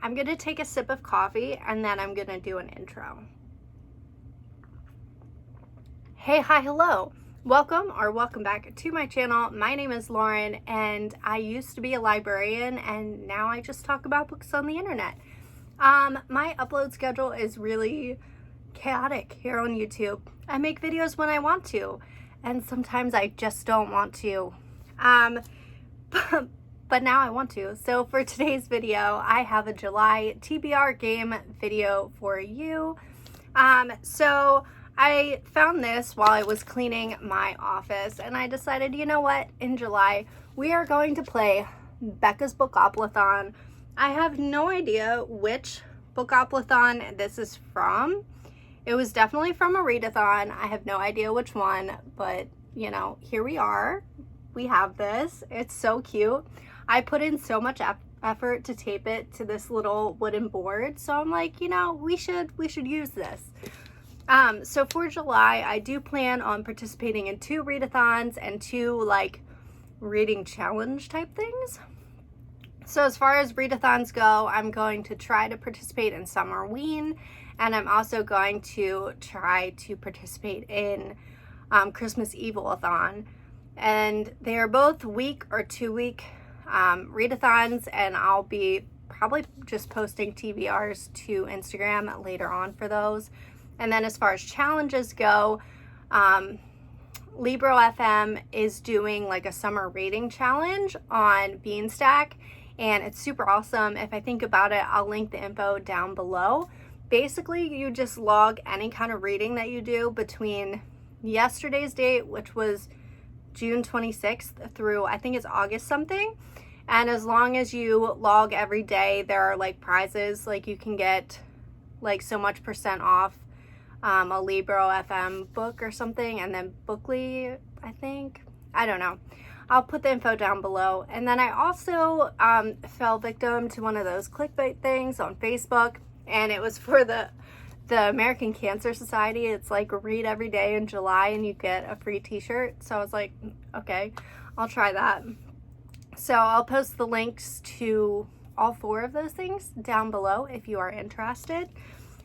I'm gonna take a sip of coffee and then I'm gonna do an intro. Hey, hi, hello. Welcome back to my channel. My name is Lauren and I used to be a librarian and now I just talk about books on the internet. My upload schedule is really chaotic here on YouTube. I make videos when I want to and sometimes I just don't want to. But now I want to. So for today's video, I have a July TBR game video for you. So I found this while I was cleaning my office and I decided, you know what, in July, we are going to play Becca's Bookopoly. I have no idea which Bookopoly this is from. It was definitely from a readathon. I have no idea which one, but you know, here we are. We have this. It's so cute. I put in so much effort to tape it to this little wooden board, so I'm like, you know, we should use this. So for July, I do plan on participating in 2 readathons and 2 like reading challenge type things. So as far as readathons go, I'm going to try to participate in Summerween, and I'm also going to try to participate in Christmas Eve-a-thon. And they are both week or 2-week readathons, and I'll be probably just posting TBRs to Instagram later on for those. And then as far as challenges go, Libro FM is doing like a summer reading challenge on Beanstack, and it's super awesome. If I think about it, I'll link the info down below. Basically, you just log any kind of reading that you do between yesterday's date, which was June 26th, through I think it's August something. And as long as you log every day, there are like prizes, like you can get like so much % off a Libro FM book or something, and then Bookly, I think. I don't know. I'll put the info down below. And then I also fell victim to one of those clickbait things on Facebook, and it was for the American Cancer Society. It's like read every day in July and you get a free t-shirt. So I was like, okay, I'll try that. So I'll post the links to all 4 of those things down below if you are interested.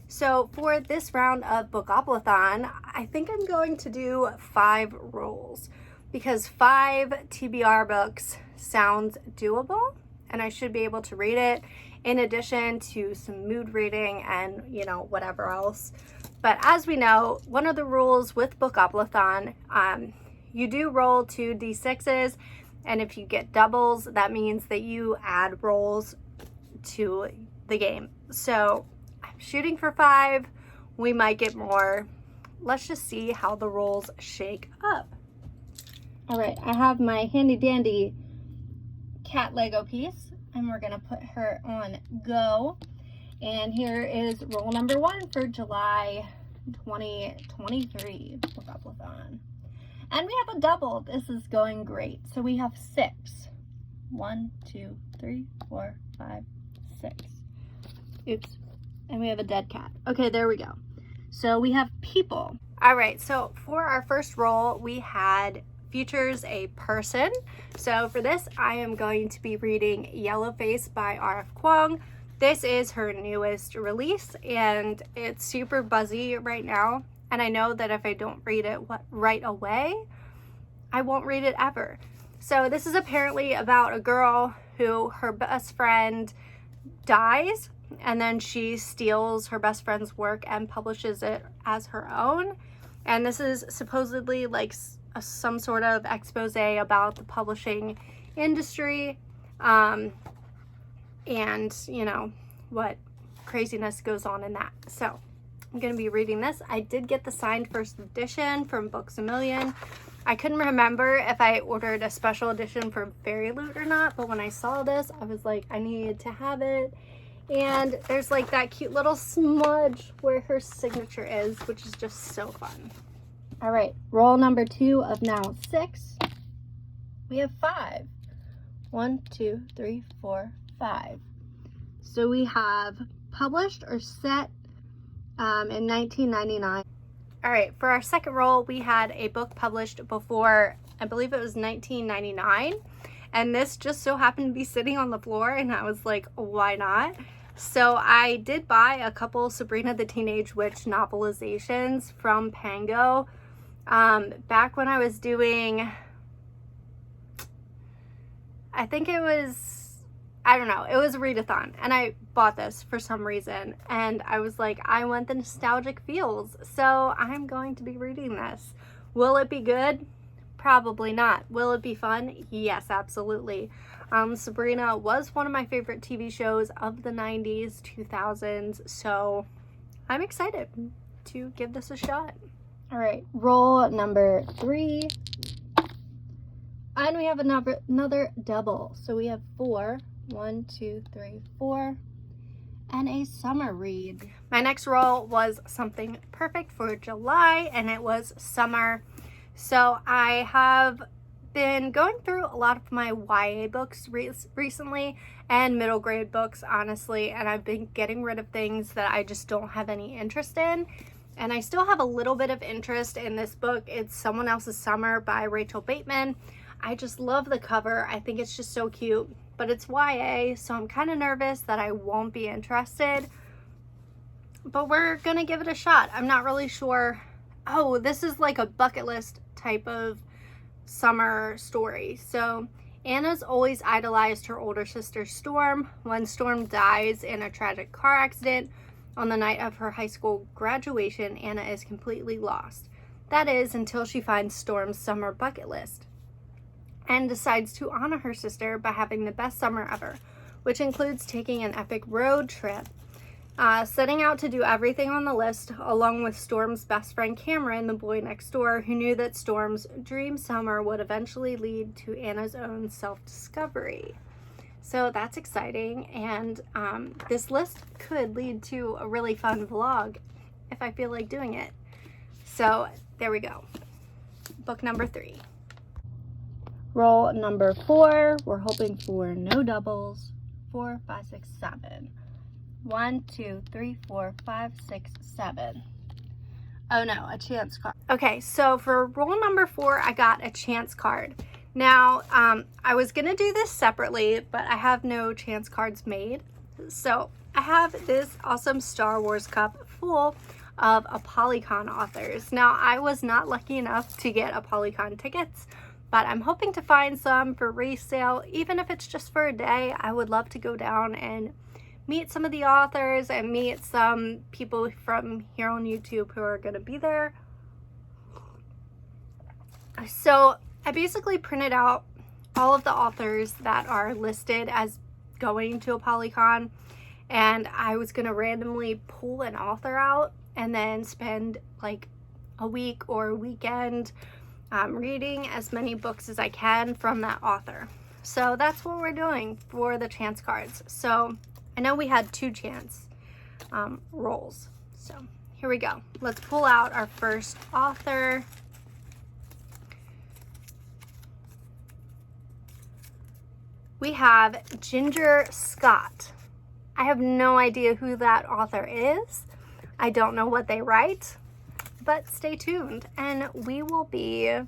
So for this round of Bookopoly, I think I'm going to do 5 rolls because 5 TBR books sounds doable and I should be able to read it, in addition to some mood reading and, you know, whatever else. But as we know, one of the rules with Bookopoly, you do roll 2 d6s, and if you get doubles, that means that you add rolls to the game. So I'm shooting for 5. We might get more. Let's just see how the rolls shake up. All right, I have my handy dandy cat Lego piece, and we're gonna put her on go. And here is roll number 1 for July 2023 Bookopoly. And we have a double. This is going great. So we have 6. 1, 2, 3, 4, 5, 6. Oops. And we have a dead cat. Okay, there we go. So we have people. All right, so for our first roll, we had features a person. So for this, I am going to be reading Yellowface by R.F. Kuang. This is her newest release, and it's super buzzy right now. And I know that if I don't read it right away, I won't read it ever. So this is apparently about a girl who her best friend dies, and then she steals her best friend's work and publishes it as her own. And this is supposedly like some sort of expose about the publishing industry, and you know what craziness goes on in that. So I'm going to be reading this. I did get the signed first edition from Books A Million. I couldn't remember if I ordered a special edition for Fairy Loot or not, but when I saw this, I was like, I needed to have it. And there's like that cute little smudge where her signature is, which is just so fun. All right, roll number 2 of now 6. We have 5. 1, 2, 3, 4, 5. So we have published or set in 1999. All right, for our second roll, we had a book published before, I believe it was 1999. And this just so happened to be sitting on the floor, and I was like, why not? So I did buy a couple Sabrina the Teenage Witch novelizations from Pango back when I was doing, I think it was, I don't know, it was a readathon, and I bought this for some reason, and I was like, I want the nostalgic feels, so I'm going to be reading this. Will it be good? Probably not. Will it be fun? Yes, absolutely. Sabrina was one of my favorite TV shows of the 90s, 2000s, so I'm excited to give this a shot. All right, roll number 3. And we have another double. So we have 4. 1, 2, 3, 4. And a summer read. My next roll was something perfect for July, and it was summer. So I have been going through a lot of my YA books recently, and middle grade books, honestly, and I've been getting rid of things that I just don't have any interest in. And I still have a little bit of interest in this book. It's Someone Else's Summer by Rachel Bateman. I just love the cover. I think it's just so cute, but it's YA, so I'm kind of nervous that I won't be interested, but we're gonna give it a shot. I'm not really sure. Oh, this is like a bucket list type of summer story. So Anna's always idolized her older sister Storm. When Storm dies in a tragic car accident on the night of her high school graduation, Anna is completely lost. That is, until she finds Storm's summer bucket list and decides to honor her sister by having the best summer ever, which includes taking an epic road trip. Setting out to do everything on the list, along with Storm's best friend Cameron, the boy next door, who knew that Storm's dream summer would eventually lead to Anna's own self-discovery. So that's exciting, and this list could lead to a really fun vlog if I feel like doing it. So there we go. Book number 3. Roll number 4. We're hoping for no doubles. 4, 5, 6, 7. 1, 2, 3, 4, 5, 6, 7. Oh no, a chance card. Okay, so for roll number 4, I got a chance card. Now, I was gonna do this separately, but I have no chance cards made. So I have this awesome Star Wars cup full of ApolyCon authors. Now, I was not lucky enough to get ApolyCon tickets, but I'm hoping to find some for resale. Even if it's just for a day, I would love to go down and meet some of the authors and meet some people from here on YouTube who are going to be there. So I basically printed out all of the authors that are listed as going to ApolyCon, and I was going to randomly pull an author out and then spend like a week or a weekend reading as many books as I can from that author. So that's what we're doing for the chance cards. So I know we had 2 chance rolls. So here we go. Let's pull out our first author. We have Ginger Scott. I have no idea who that author is. I don't know what they write, but stay tuned and we will be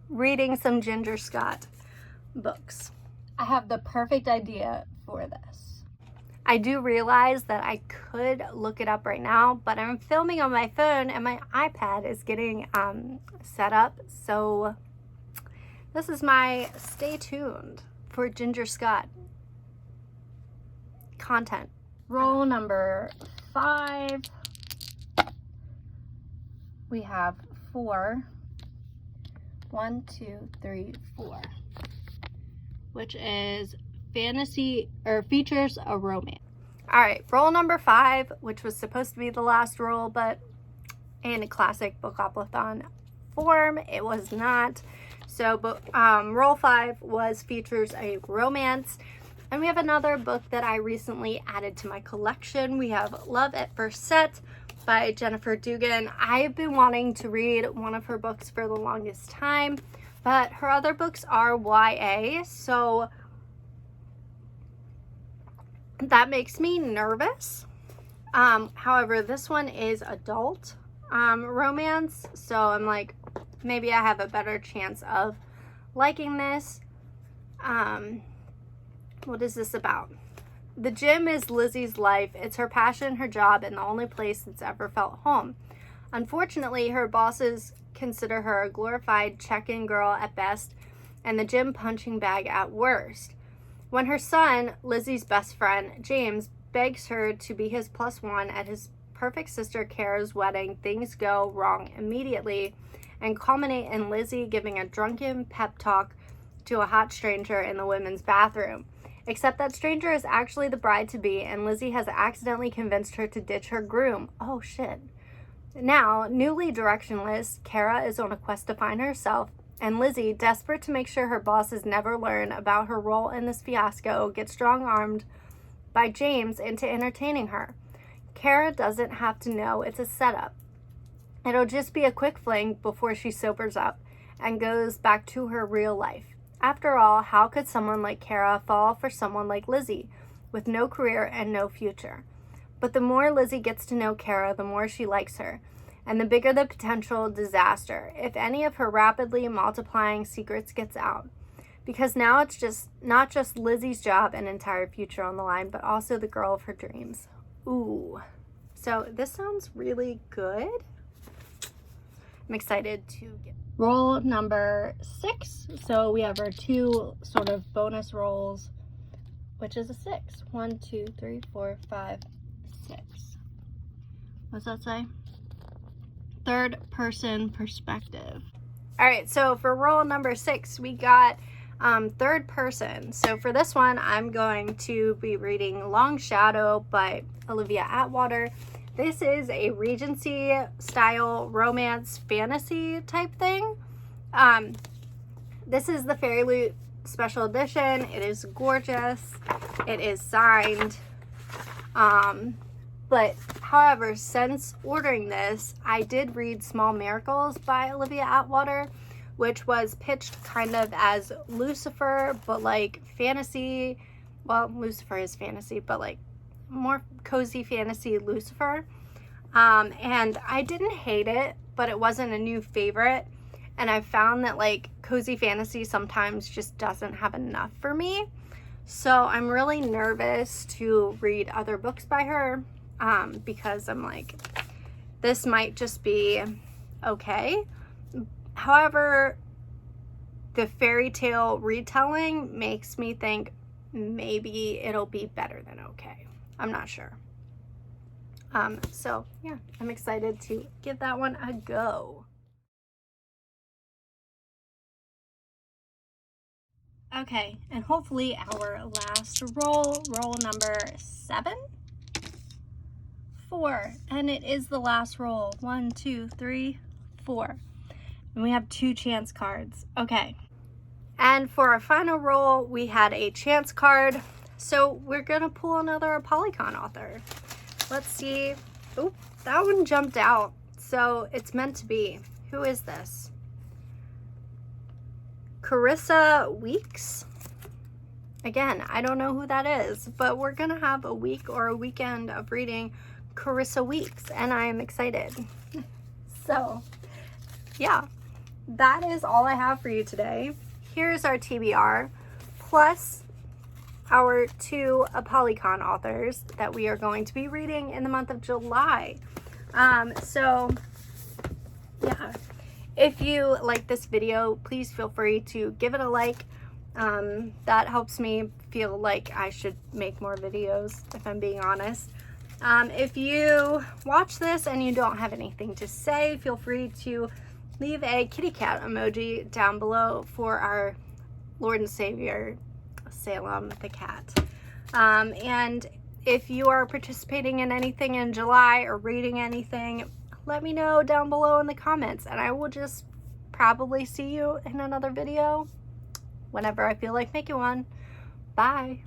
reading some Ginger Scott books. I have the perfect idea for this. I do realize that I could look it up right now, but I'm filming on my phone and my iPad is getting set up. So this is my stay tuned for Ginger Scott content. Roll number 5. We have 4. 1, 2, 3, 4. Which is fantasy, or features a romance. All right, roll number 5, which was supposed to be the last roll, but in a classic Bookopoly form, it was not. So, roll 5 was features a romance. And we have another book that I recently added to my collection. We have Love at First Set by Jennifer Dugan. I've been wanting to read one of her books for the longest time, but her other books are YA, so that makes me nervous. However, this one is adult romance, so I'm like, maybe I have a better chance of liking this. What is this about? The gym is Lizzie's life. It's her passion, her job, and the only place that's ever felt home. Unfortunately, her bosses consider her a glorified check-in girl at best and the gym punching bag at worst. When her son, Lizzie's best friend, James, begs her to be his +1 at his perfect sister Kara's wedding, things go wrong immediately and culminate in Lizzie giving a drunken pep talk to a hot stranger in the women's bathroom. Except that stranger is actually the bride-to-be, and Lizzie has accidentally convinced her to ditch her groom. Oh shit. Now, newly directionless, Kara is on a quest to find herself, and Lizzie, desperate to make sure her bosses never learn about her role in this fiasco, gets strong-armed by James into entertaining her. Kara doesn't have to know it's a setup. It'll just be a quick fling before she sobers up and goes back to her real life. After all, how could someone like Kara fall for someone like Lizzie, with no career and no future? But the more Lizzie gets to know Kara, the more she likes her, and the bigger the potential disaster if any of her rapidly multiplying secrets gets out. Because now it's just not just Lizzie's job and entire future on the line, but also the girl of her dreams. Ooh. So this sounds really good. I'm excited to get roll number 6. So we have our 2 sort of bonus rolls, which is a 6. 1, 2, 3, 4, 5, 6. What's that say? Third person perspective. All right, so for roll number 6, we got third person. So for this one, I'm going to be reading Long Shadow by Olivia Atwater. This is a Regency style romance fantasy type thing. This is the Fairy Loot special edition. It is gorgeous. It is signed. But however, since ordering this, I did read Small Miracles by Olivia Atwater, which was pitched kind of as Lucifer, but like fantasy. Well, Lucifer is fantasy, but like more cozy fantasy Lucifer. And I didn't hate it, but it wasn't a new favorite. And I found that like cozy fantasy sometimes just doesn't have enough for me. So I'm really nervous to read other books by her, because I'm like, this might just be okay. However, the fairy tale retelling makes me think maybe it'll be better than okay. I'm not sure. So yeah, I'm excited to give that one a go. Okay, and hopefully our last roll number 7, 4, and it is the last roll. 1, 2, 3, 4, and we have 2 chance cards. Okay, and for our final roll, we had a chance card. So we're gonna pull another Polycon author. Let's see. Oh, that one jumped out. So it's meant to be. Who is this? Carissa Weeks. Again, I don't know who that is, but we're gonna have a week or a weekend of reading Carissa Weeks, and I am excited. So yeah, that is all I have for you today. Here's our TBR, plus our 2 Polycon authors that we are going to be reading in the month of July. So yeah, if you like this video, please feel free to give it a like. That helps me feel like I should make more videos, if I'm being honest. If you watch this and you don't have anything to say, feel free to leave a kitty cat emoji down below for our Lord and Savior, Salem the cat. And if you are participating in anything in July or reading anything, let me know down below in the comments, and I will just probably see you in another video whenever I feel like making one. Bye.